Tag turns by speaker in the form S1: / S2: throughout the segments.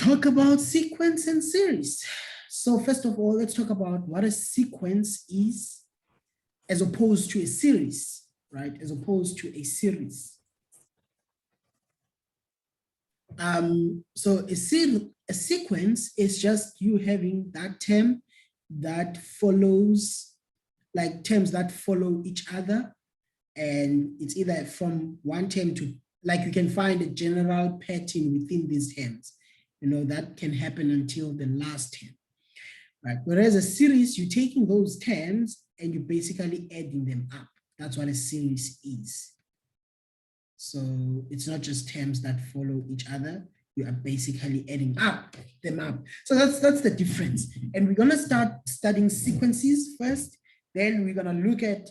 S1: talk about sequence and series. So first of all, let's talk about what a sequence is as opposed to a series, right? As opposed to a series. So a sequence is just you having that term that follows, like terms that follow each other, and it's either from one term to, like you can find a general pattern within these terms, you know, that can happen until the last term, right? Whereas a series, you're taking those terms and you're basically adding them up. That's what a series is. So it's not just terms that follow each other, you are basically adding them up. So that's the difference. And we're gonna start studying sequences first, then we're gonna look at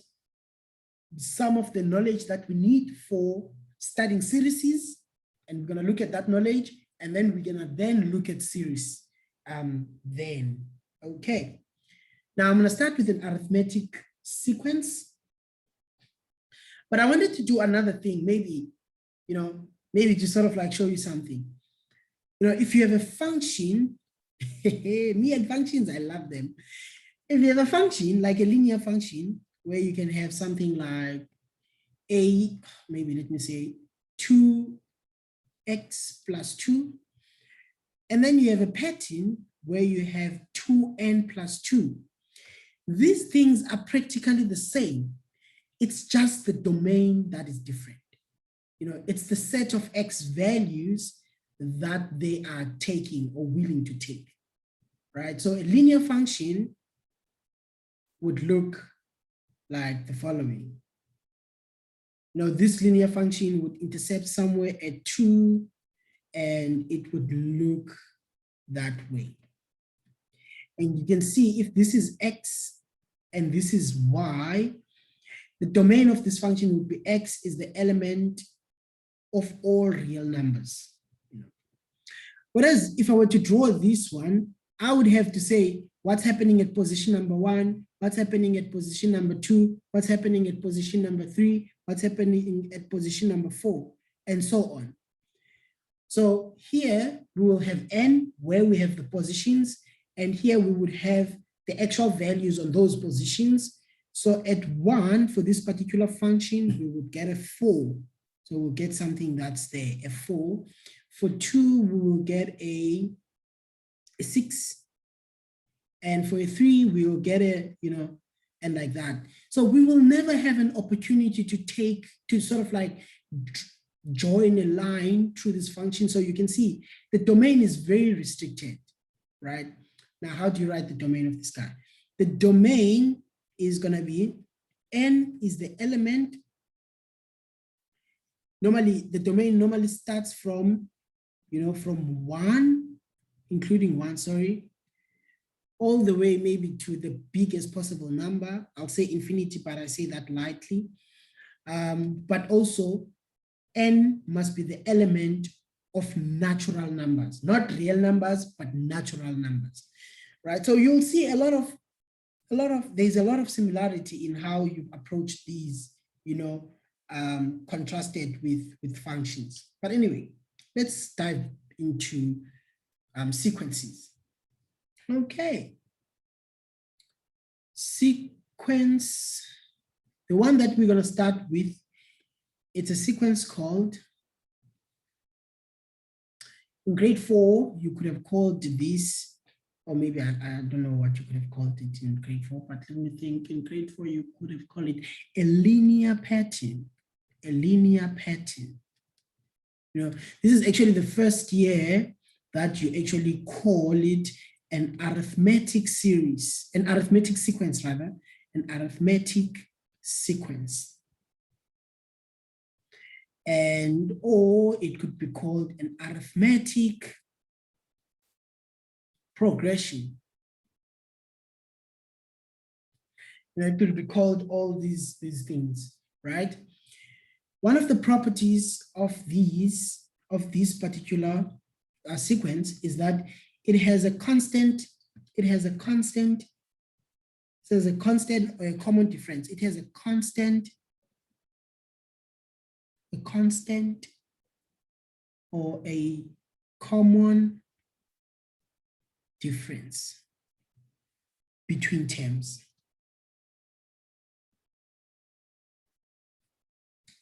S1: some of the knowledge that we need for studying series, and we're gonna look at that knowledge, and then we're gonna then look at series then. Okay. Now I'm gonna start with an arithmetic sequence. But I wanted to do another thing, maybe, you know, maybe to sort of like show you something. You know, if you have a function, me and functions, I love them. If you have a function, like a linear function, where you can have something like maybe let me say 2x plus 2, and then you have a pattern where you have 2n plus 2. These things are practically the same. It's just the domain that is different. You know, it's the set of x values that they are taking or willing to take, right? So a linear function would look like the following. Now, this linear function would intercept somewhere at 2, and it would look that way. And you can see if this is x and this is y, the domain of this function would be x is the element of all real numbers. You know. Whereas if I were to draw this one, I would have to say what's happening at position number 1, what's happening at position number 2, what's happening at position number 3, what's happening at position number 4, and so on. So here we will have n, where we have the positions, and here we would have the actual values on those positions. So at 1, for this particular function, we would get a 4. So we'll get something that's there, a 4. For 2, we will get a 6. And for a 3, we will get a, you know, and like that. So we will never have an opportunity to sort of like join a line through this function. So you can see the domain is very restricted, right? Now, how do you write the domain of this guy? The domain is going to be n is the element. Normally, the domain normally starts from, you know, from 1, including 1, sorry, all the way maybe to the biggest possible number. I'll say infinity, but I say that lightly. But also, n must be the element of natural numbers, not real numbers, but natural numbers, right? So you'll see there's a lot of similarity in how you approach these, you know, contrasted with functions. But anyway, let's dive into sequences. Okay. Sequence, the one that we're going to start with, it's a sequence called, in grade 4, you could have called this, or maybe I don't know what you could have called it in grade 4, but let me think. In grade 4, you could have called it a linear pattern. A linear pattern. You know, this is actually the first year that you actually call it an arithmetic series, an arithmetic sequence rather, an arithmetic sequence. And or it could be called an arithmetic progression. You know, it could be called all these things, right? One of the properties of this particular sequence is that it has a constant or a common difference. It has a constant or a common difference between terms.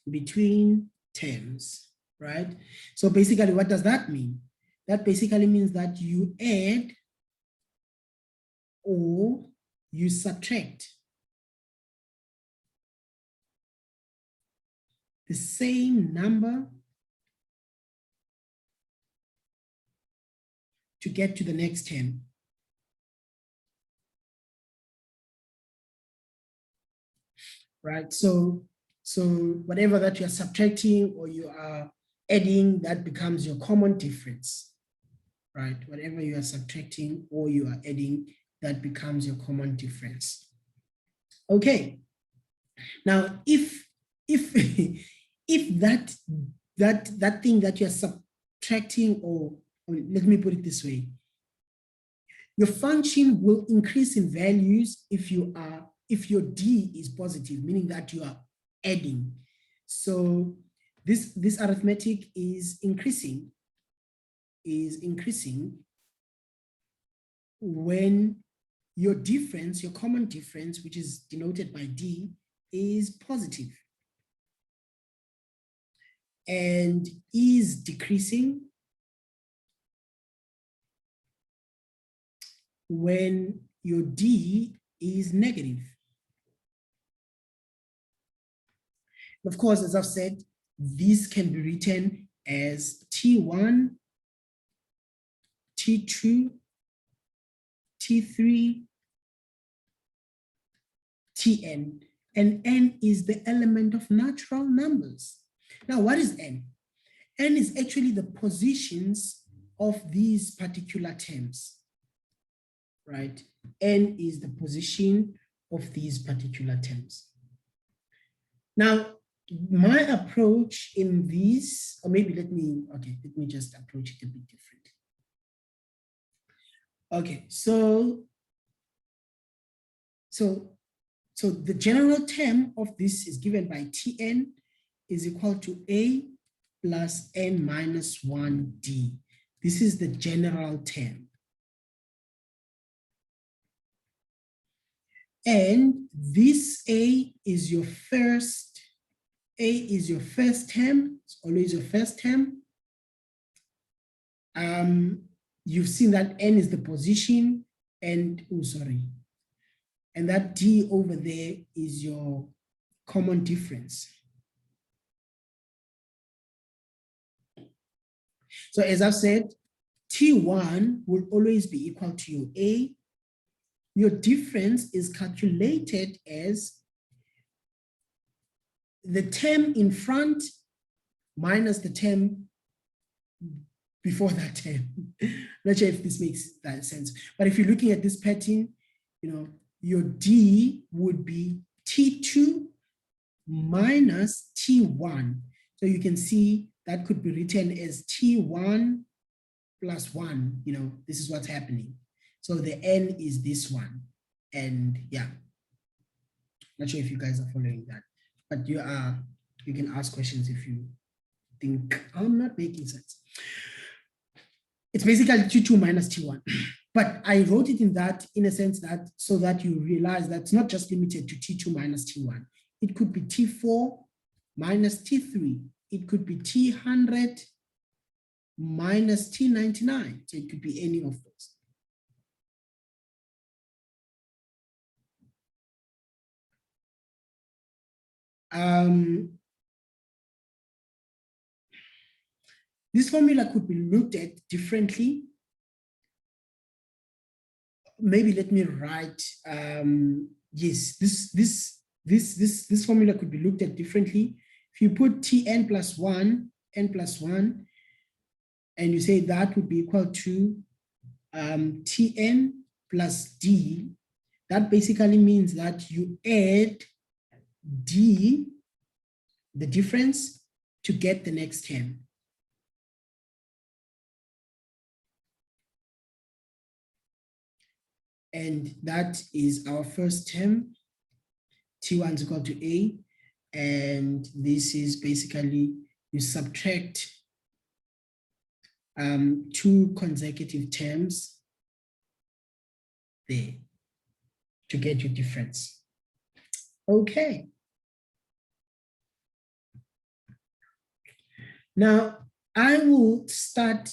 S1: Between terms, right? So basically, what does that mean? That basically means that you add or you subtract the same number to get to the next term. Right? So whatever that you're subtracting or you are adding, that becomes your common difference. Right? Whatever you are subtracting or you are adding, that becomes your common difference. Okay. Now, if if that thing that you're subtracting, or let me put it this way, your function will increase in values if your D is positive, meaning that you are adding. So this arithmetic is increasing when your difference, your common difference, which is denoted by D, is positive, and is decreasing when your D is negative. Of course, as I've said, this can be written as T1, T2, T3, Tn, and n is the element of natural numbers. Now, what is n? N is actually the positions of these particular terms, right? N is the position of these particular terms. Now, my approach in this, or maybe let me just approach it a bit different. Okay, so the general term of this is given by Tn is equal to A plus n minus 1D. This is the general term. And this A is your first term. It's always your first term. You've seen that n is the position, and and that D over there is your common difference. So as I've said, T1 will always be equal to your A. Your difference is calculated as the term in front minus the term before that term. Not sure if this makes that sense, but if you're looking at this pattern, your D would be T2 minus T1. So you can see that could be written as T1 plus 1. This is what's happening. So the N is this one. And yeah, not sure if you guys are following that, but you can ask questions if you think I'm not making sense. It's basically T2 minus T1. But I wrote it in a sense that so that you realize that it's not just limited to T2 minus T1. It could be T4 minus T3. It could be T100 minus T99. So it could be any of those. This formula could be looked at differently. Maybe let me write, yes, this formula could be looked at differently. If you put Tn plus 1, n plus 1, and you say that would be equal to Tn plus D, that basically means that you add D, the difference, to get the next term. And that is our first term. T1 is equal to A. And this is basically, you subtract 2 consecutive terms there to get your difference. Okay. Now, I will start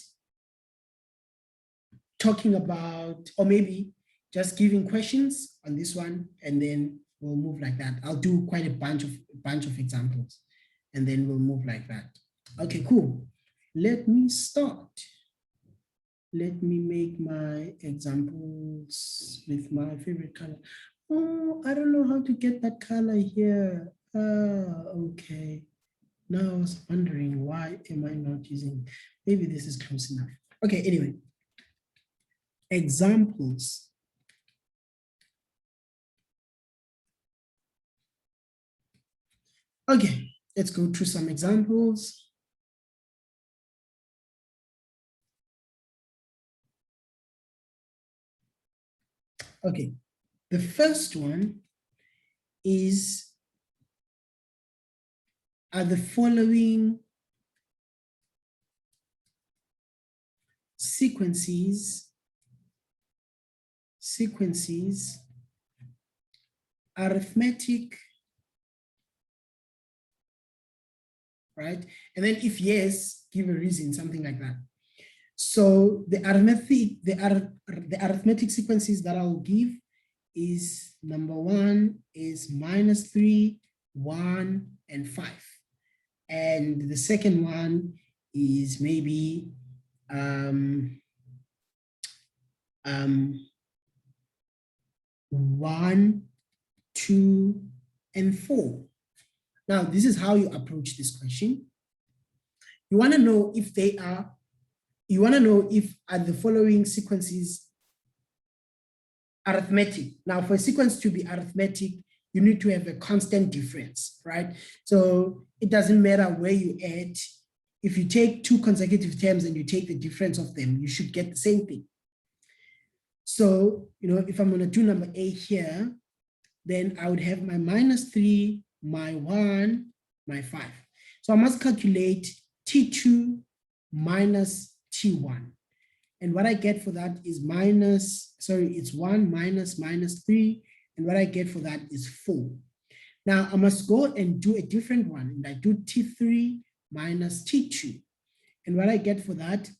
S1: talking about, or maybe just giving questions on this one, and then we'll move like that. I'll do quite a bunch of examples, and then we'll move like that. Okay, cool. Let me start. Let me make my examples with my favorite color. Oh, I don't know how to get that color here. Okay. Now I was wondering, why am I not using, maybe this is close enough. Okay, anyway. Examples. Okay, let's go through some examples. Okay, the first one is, are the following sequences arithmetic, right? And then if yes, give a reason, something like that. So the arithmetic sequences that I'll give is, number one is -3, 1, and 5. And the second one is maybe 1, 2, and 4. Now, this is how you approach this question. You want to know if they are, you want to know if are the following sequences arithmetic. Now, for a sequence to be arithmetic, you need to have a constant difference, right? So it doesn't matter where you add. If you take two consecutive terms and you take the difference of them, you should get the same thing. So, if I'm going to do number A here, then I would have my -3, my 1, my 5. So I must calculate T2 minus T1. And what I get for that is it's 1 minus -3. And what I get for that is 4. Now I must go and do a different one. And I do T3 minus T2. And what I get for that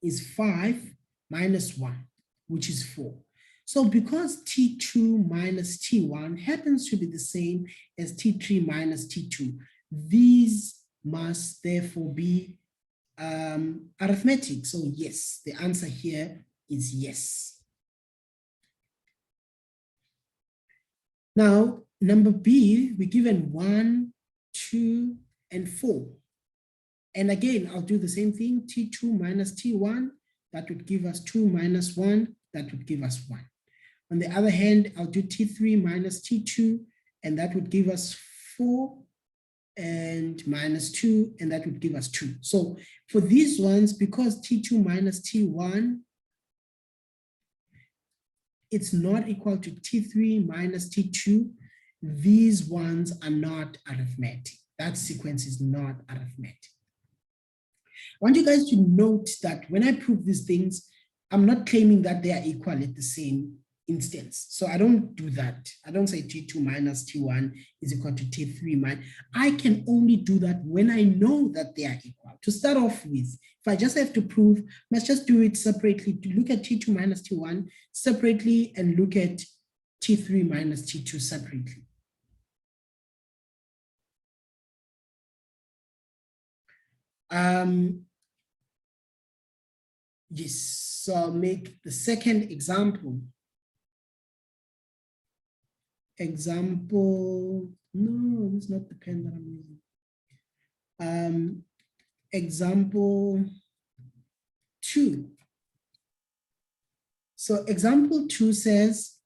S1: is 5 minus 1, which is 4. So because T2 minus T1 happens to be the same as T3 minus T2, these must therefore be arithmetic. So yes, the answer here is yes. Now, number B, we're given 1, 2, and 4. And again, I'll do the same thing, T2 minus T1, that would give us 2 minus 1, that would give us 1. On the other hand, I'll do T3 minus T2, and that would give us 4, and minus 2, and that would give us 2. So for these ones, because T2 minus T1, it's not equal to T3 minus T2, these ones are not arithmetic. That sequence is not arithmetic. I want you guys to note that when I prove these things, I'm not claiming that they are equal at the same instance. So I don't do that. I don't say T2 minus T1 is equal to T3 minus. I can only do that when I know that they are equal. To start off with, if I just have to prove, let's just do it separately. To look at T2 minus T1 separately and look at T3 minus T2 separately. Yes, so I'll make the second example. No, this is not the pen that I'm using. Example 2. So example 2 says,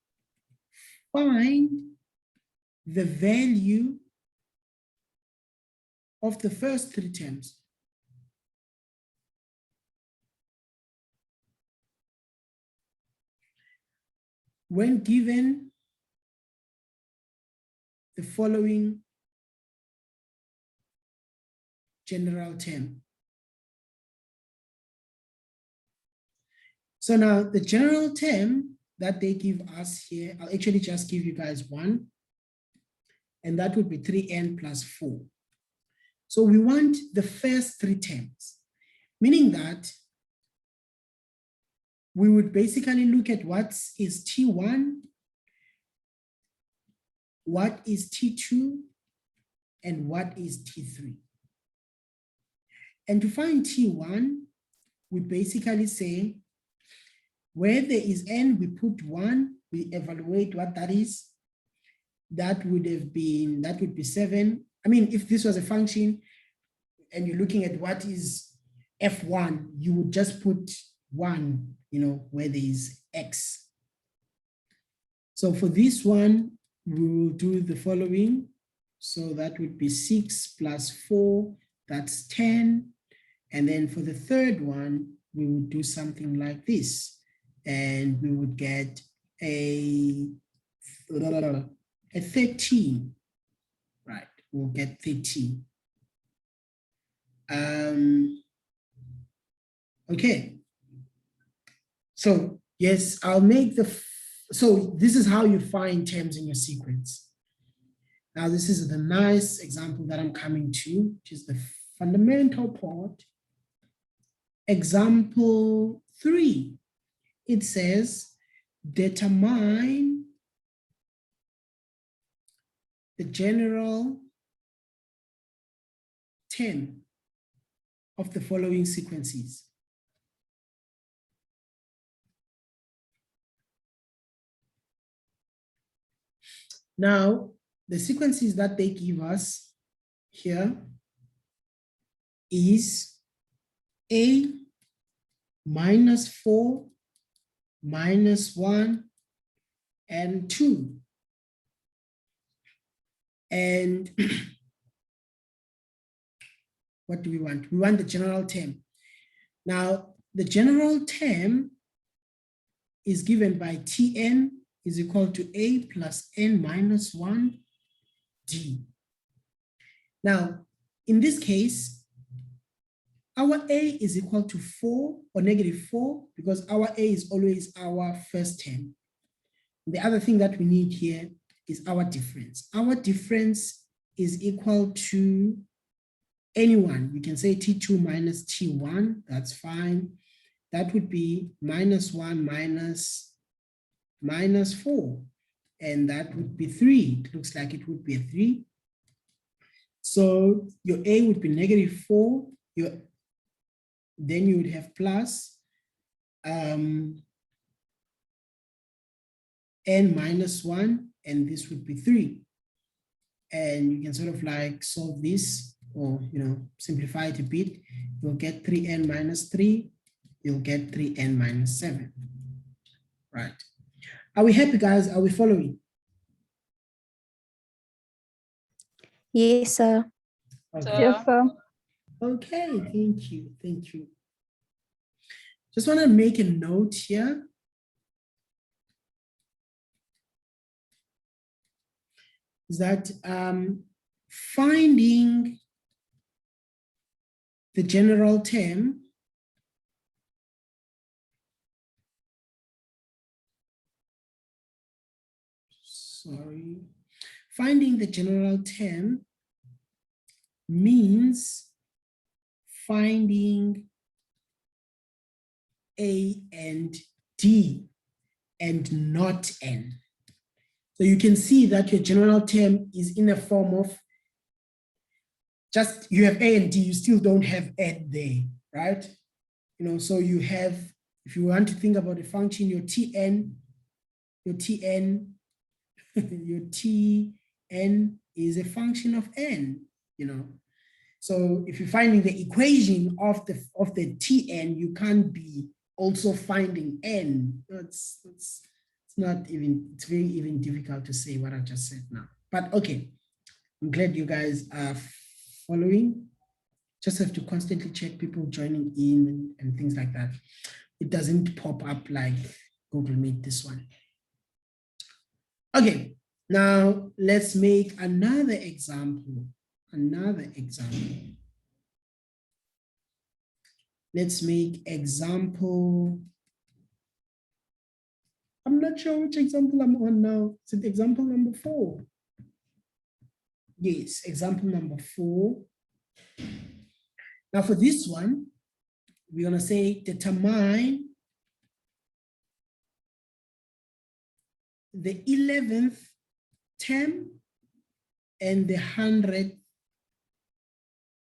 S1: find the value of the first 3 terms. When given the following general term. So now the general term that they give us here, I'll actually just give you guys one, and that would be 3n plus 4. So we want the first three terms, meaning that we would basically look at what is T1, what is T2, and what is T3. And to find T1, we basically say, where there is n, we put 1, we evaluate what that is. That would be 7. I mean, if this was a function and you're looking at what is f1, you would just put 1, where there is x. So for this one, we will do the following. So that would be 6 plus 4, that's 10. And then for the third one, we would do something like this. And we would get a 13, right? We'll get 13. Okay. So yes, I'll make so this is how you find terms in your sequence. Now this is the nice example that I'm coming to, which is the fundamental part. Example 3. It says, determine the general term of the following sequences. Now, the sequences that they give us here is A minus 4, minus 1, and 2. And what do we want? We want the general term. Now, the general term is given by Tn is equal to A plus n minus 1 d. Now, in this case, our A is equal to 4 or negative 4 because our A is always our first term. The other thing that we need here is our difference. Our difference is equal to anyone. You can say T2 minus T1, that's fine. That would be minus 1 minus 4, and that would be 3. It looks like it would be a 3. So your A would be negative 4, then you would have plus n minus 1, and this would be 3. And you can sort of like solve this or simplify it a bit. You'll get 3n minus 3, you'll get 3n minus 7. Right. Are we happy, guys? Are we following?
S2: Yes, sir.
S1: Okay.
S3: Yes, sir.
S1: Okay, thank you. Thank you. Just want to make a note here. Is that finding the general term finding the general term means finding A and D and not N. So you can see that your general term is in a form of just you have A and D, you still don't have N there, right? So you have, if you want to think about a function, your Tn is a function of N, So if you're finding the equation of the Tn, you can't be also finding N. It's very difficult to say what I just said now. But okay, I'm glad you guys are following. Just have to constantly check people joining in and things like that. It doesn't pop up like Google Meet, this one. Okay, now let's make another example. Let's make example. I'm not sure which example I'm on now. Is it example number 4? Yes, example number 4. Now for this one, we're gonna say determine the 11th term and the 100th,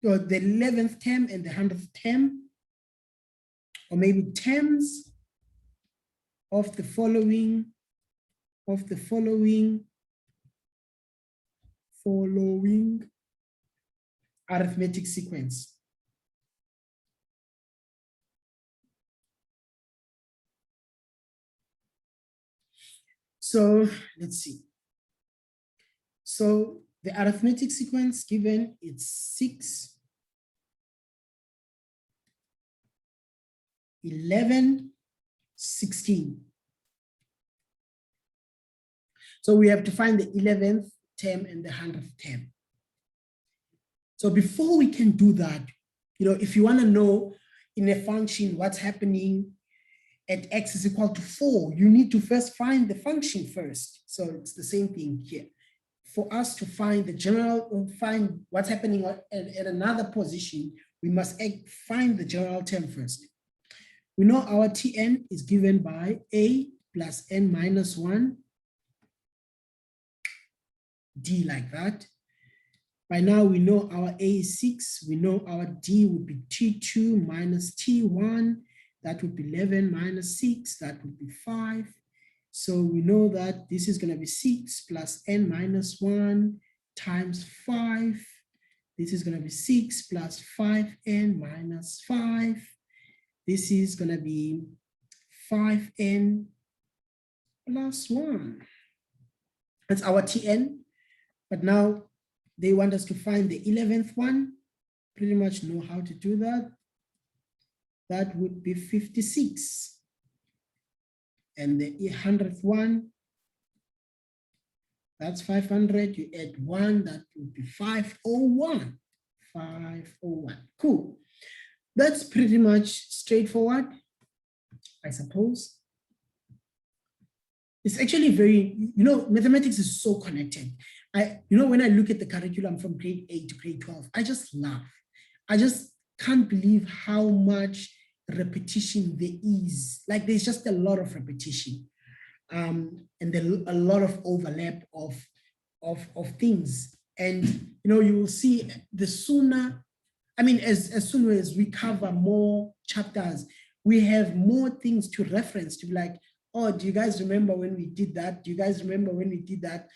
S1: or the 11th term and the 100th term, or maybe terms of the following arithmetic sequence. So let's see. So the arithmetic sequence given, it's 6, 11, 16. So we have to find the 11th term and the 100th term. So before we can do that, if you want to know in a function what's happening at x is equal to 4, you need to first find the function first. So it's the same thing here. For us to find find what's happening at another position, we must find the general term first. We know our Tn is given by a plus n minus 1, d like that. By now we know our a is 6, we know our d would be t2 minus t1, that would be 11 minus 6, that would be 5. So we know that this is going to be 6 plus n minus 1 times 5. This is going to be 6 plus 5n minus 5. This is going to be 5n plus 1. That's our Tn. But now they want us to find the 11th one. Pretty much know how to do that. That would be 56. And the 100th one, that's 500. You add 1, that would be 501. 501. Cool. That's pretty much straightforward, I suppose. It's actually very, mathematics is so connected. When I look at the curriculum from grade 8 to grade 12, I just laugh. I just can't believe how much repetition there is. Like there's just a lot of repetition, and a lot of overlap of things. And you will see the sooner, as soon as we cover more chapters, we have more things to reference to be like, oh, do you guys remember when we did that? Do you guys remember when we did that?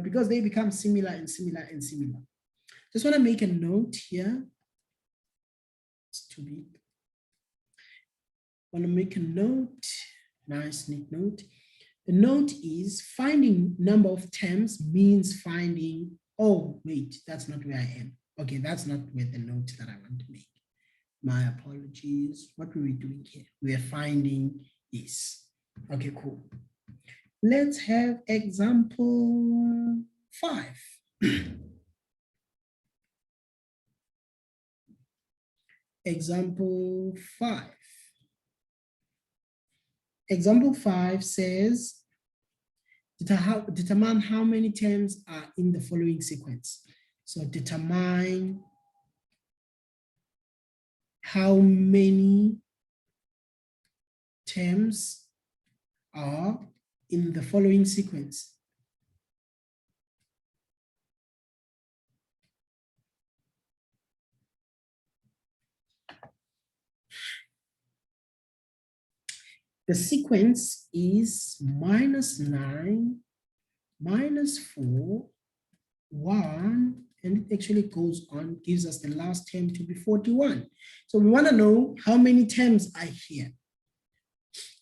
S1: Because they become similar and similar and similar. Just want to make a note here. It's too big. Want to make a note, nice neat note. The note is finding number of terms means finding, oh wait, that's not where I am. Okay, that's not where the note that I want to make. My apologies. What were we doing here? We are finding this. Okay, cool. Let's have example 5. Example 5. Example 5 says, determine how many terms are in the following sequence. So determine how many terms are in the following sequence. The sequence is -9, -4, 1, and it actually goes on, gives us the last term to be 41. So we want to know how many terms are here.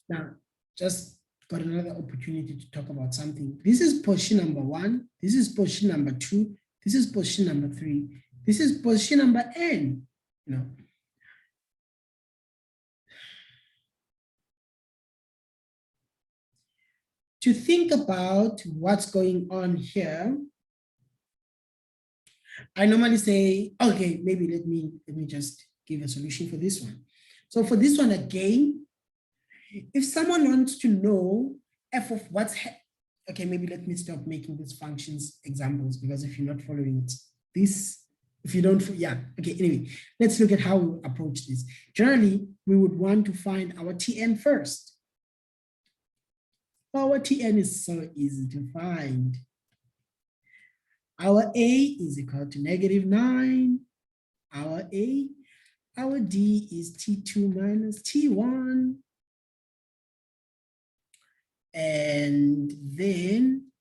S1: Now, just got another opportunity to talk about something. This is position number 1. This is position number 2. This is position number 3. This is position number n. To think about what's going on here, I normally say, okay, maybe let me just give a solution for this one. So for this one again, if someone wants to know f of what's, okay, maybe let me stop making these functions examples, because if you're not following it, this, if you don't, yeah, okay, anyway, let's look at how we approach this. Generally, we would want to find our Tn first. Our Tn is so easy to find. Our A is equal to -9, our A. Our D is T2 minus T1. And then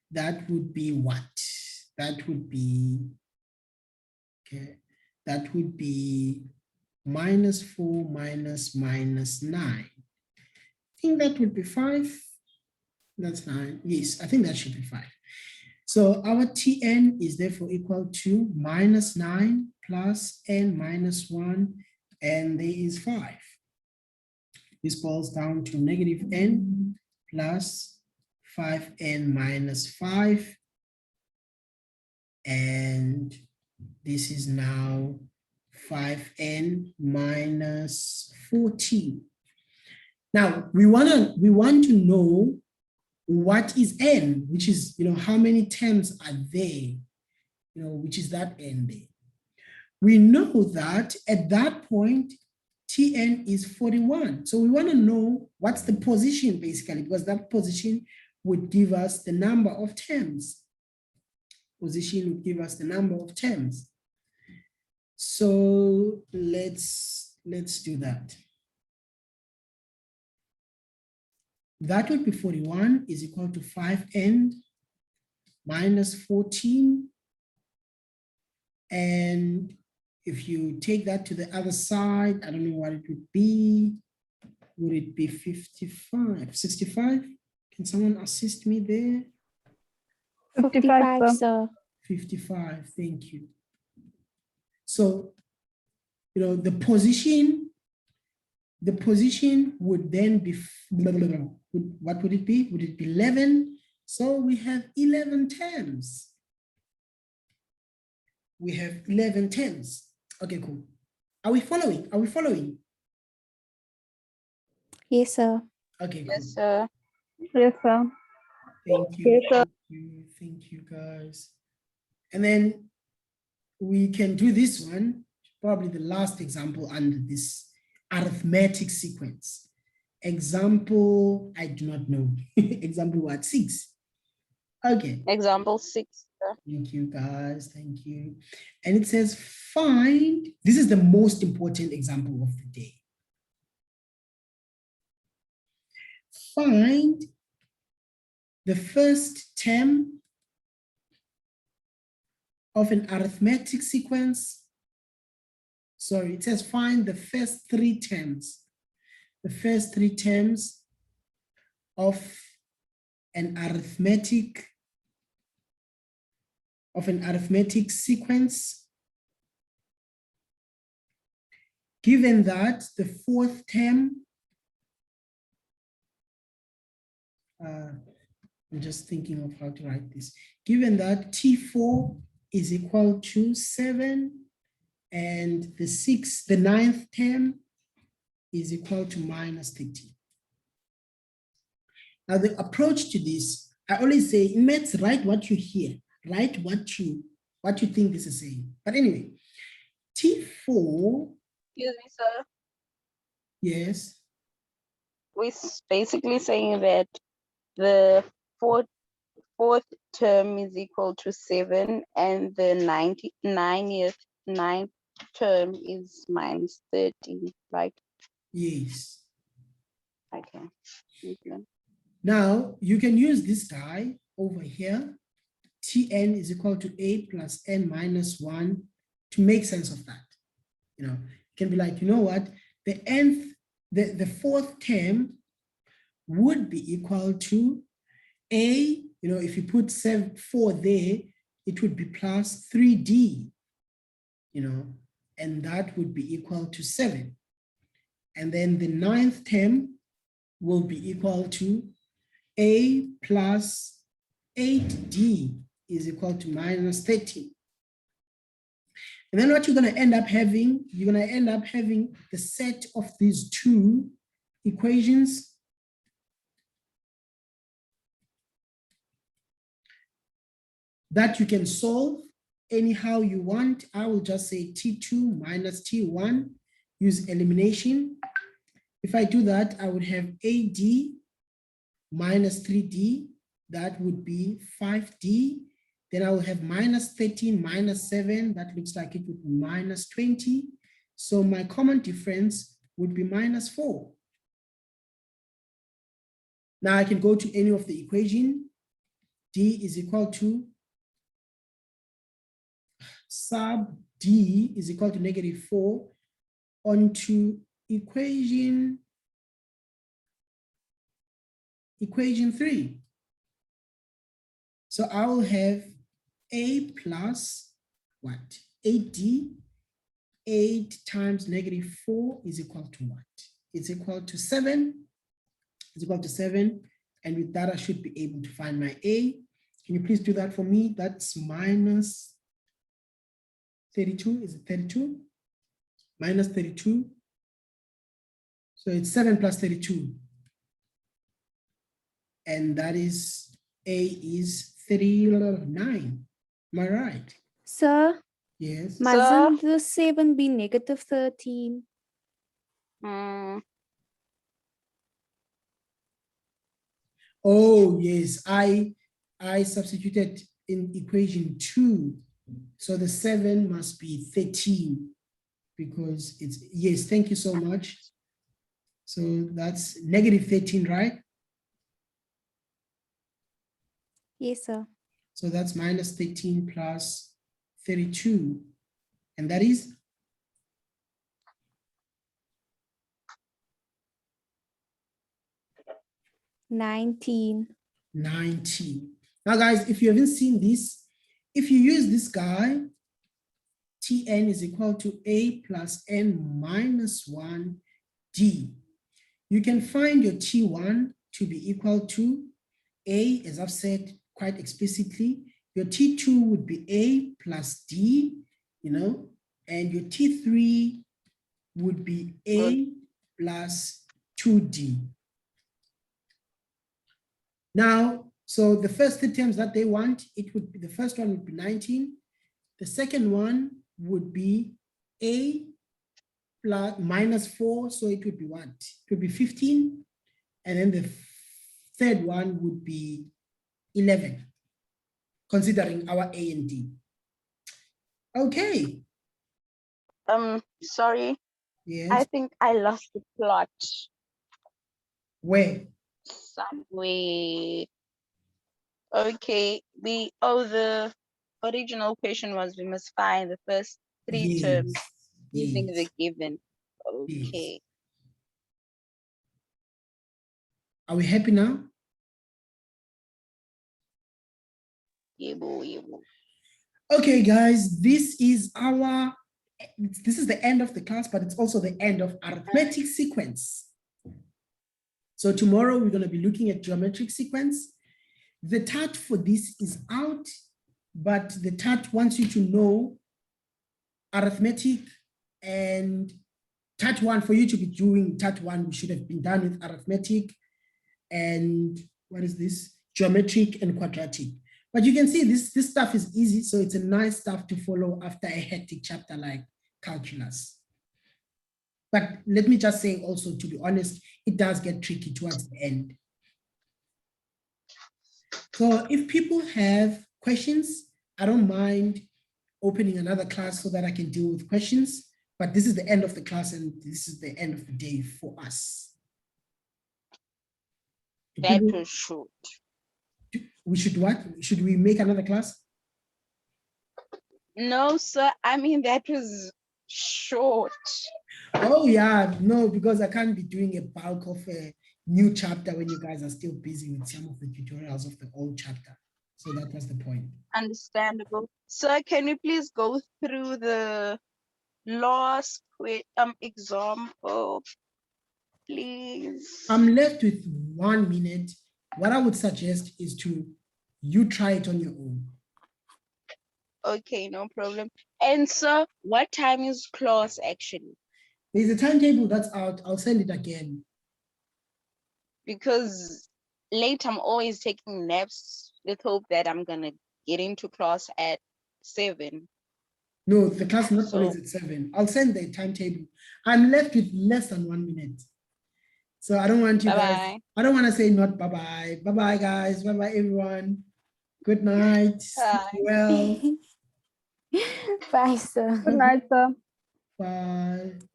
S1: that would be what? That would be, okay, that would be -4 minus -9. I think that would be 5. That's 9. Yes, I think that should be 5. So our Tn is therefore equal to -9 plus n minus 1, and there is 5. This boils down to -n plus 5n minus 5. And this is now 5n minus 14. Now we want to know what is n, which is, how many terms are there, which is that n there. We know that at that point, Tn is 41. So we want to know what's the position basically, because that position would give us the number of terms. Position would give us the number of terms. So let's do that. That would be 41 is equal to 5n minus 14. And if you take that to the other side, I don't know what it would be. Would it be 55, 65? Can someone assist me there?
S2: 55, sir.
S1: 55, thank you. So, the position would then be, what would it be? Would it be 11? So we have 11 terms. We have 11 terms. Okay, cool. Are we following? Are we following?
S2: Yes, sir.
S1: Okay, cool.
S3: Yes, sir.
S4: Yes, sir.
S1: Thank you.
S4: Yes, sir.
S1: Thank you, guys. And then we can do this one, probably the last example under this arithmetic sequence. Example, I do not know. Example what? 6. Okay.
S3: Example 6. Sir.
S1: Thank you, guys. Thank you. And it says find, this is the most important example of the day. Find the first term of an arithmetic sequence. Sorry, it says find the first 3 terms. The first 3 terms of an arithmetic sequence, given that the 4th term, I'm just thinking of how to write this, given that T4 is equal to 7 and the 9th term is equal to -13. Now the approach to this, I always say in maths, write what you hear, write what you think this is saying. But anyway, T4.
S3: Excuse me, sir.
S1: Yes.
S3: We're basically saying that the fourth term is equal to 7 and the 9th term is -13, right?
S1: Yes.
S3: Okay. Okay.
S1: Now you can use this guy over here. Tn is equal to 8 plus n minus 1 to make sense of that. It can be like, what? The 4th term would be equal to A, if you put 4 there, it would be plus 3D, and that would be equal to 7. And then the 9th term will be equal to A plus 8D is equal to -13. And then what you're going to end up having, the set of these 2 equations that you can solve anyhow you want. I will just say T2 minus T1, use elimination. If I do that, I would have AD minus 3D, that would be 5D. Then I will have minus 13 minus 7, that looks like it would be minus 20. So my common difference would be minus 4. Now I can go to any of the equation. D is equal to sub D is equal to negative 4 onto equation 3. So I will have A plus what? 8D, 8 times negative 4 is equal to what? It's equal to 7. It's equal to 7. And with that, I should be able to find my A. Can you please do that for me? That's minus 32. Is it 32? Minus 32. So it's 7 plus 32. And that is, A is 39. Am I right?
S2: Sir,
S1: Yes.
S2: mustn't the 7 be negative 13?
S1: Oh, yes. I substituted in equation 2. So the 7 must be 13 because it's, yes, thank you so much. So that's negative 13, right?
S2: Yes, sir.
S1: So that's minus 13 plus 32. And that is?
S2: $19.
S1: 19. Now, guys, if you haven't seen this, if you use this guy, Tn is equal to A plus N minus 1 D. You can find your T1 to be equal to A, as I've said quite explicitly. Your T2 would be A plus D, you know, and your T3 would be A plus 2D. Now, so the first 3 terms that they want, it would be, the first one would be 19. The second one would be A plus minus 4, so it would be what? It would be 15. And then the third one would be 11, considering our A and D. Okay.
S3: Sorry,
S1: Yes.
S3: I think I lost the plot
S1: Where?
S3: somewhere. Okay, the original question was we must find the first 3 terms using the given. Okay.
S1: Yes. Are we happy now? Okay, guys, this is the end of the class, but it's also the end of arithmetic sequence. So tomorrow we're going to be looking at geometric sequence. The TAT for this is out, but the TAT wants you to know arithmetic, and TAT 1, for you to be doing TAT 1, we should have been done with arithmetic and what is this? Geometric and quadratic. But you can see this stuff is easy, so it's a nice stuff to follow after a hectic chapter like calculus. But let me just say also, to be honest, it does get tricky towards the end. So if people have questions, I don't mind opening another class so that I can deal with questions, but this is the end of the class and this is the end of the day for us.
S3: That was short.
S1: We should what? Should we make another class?
S3: No, sir. I mean, that was short.
S1: Oh yeah, no, because I can't be doing a bulk of a new chapter when you guys are still busy with some of the tutorials of the old chapter. So that was the point.
S3: Understandable. Sir, can you please go through the last example, please?
S1: I'm left with 1 minute. What I would suggest is you try it on your own.
S3: Okay, no problem. And sir, what time is class actually?
S1: There's a timetable that's out. I'll send it again.
S3: Because late I'm always taking naps with hope that I'm gonna getting to class at 7.
S1: No, the class not always
S3: So
S1: at 7. I'll send the timetable. I'm left with less than 1 minute. So I don't want you guys,
S3: bye-bye.
S1: I don't want to say not bye-bye. Bye-bye, guys. Bye-bye, everyone. Good night. Sleep
S3: Bye.
S1: well.
S2: Bye, sir.
S4: Good night, sir.
S1: Bye.